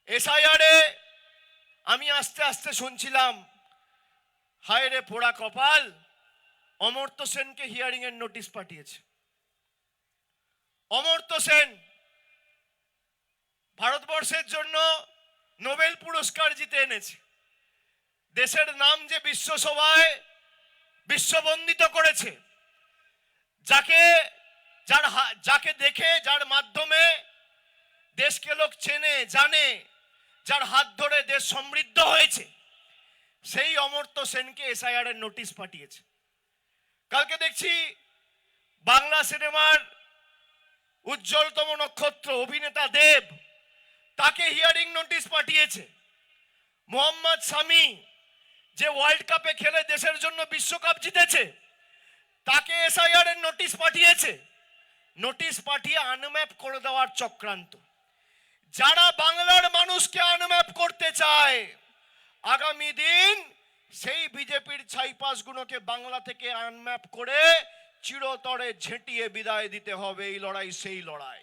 এসআইআরে আমি আস্তে আস্তে শুনছিলাম, হায় রে পোড়া কপাল, অমর্ত্য সেনকে হিয়ারিং এর নোটিশ পাঠিয়েছে। অমর্ত্য সেন ভারতবর্ষের জন্য নোবেল পুরস্কার জিতে এনেছে, দেশের নাম যে বিশ্বসভায় বিশ্ববন্দিত করেছে, যাকে দেখে, যার মাধ্যমে দেশকে লোক চেনে জানে, যার হাত ধরে দেশ সমৃদ্ধ হয়েছে, সেই অমর্ত্য সেনকে এসআইআর এর নোটিশ পাঠিয়েছে। কালকে দেখছি বাংলা সিনেমার উজ্জ্বলতম নক্ষত্র অভিনেতা দেব, তাকে হিয়ারিং নোটিশ পাঠিয়েছে। মোহাম্মদ শামি, যে ওয়ার্ল্ড কাপে খেলে দেশের জন্য বিশ্বকাপ জিতেছে, তাকে এসআইআর এর নোটিশ পাঠিয়েছে। নোটিশ পাঠিয়ে আনম্যাপ করে দেওয়ার চক্রান্ত। যারা বাংলার মানুষকে আনম্যাপ করতে চায়, আগামী দিন সেই বিজেপির ছাইপাসগুলোকে বাংলা থেকে আনম্যাপ করে চিরতরে ঝেঁটিয়ে বিদায় দিতে হবে। এই লড়াই সেই লড়াই।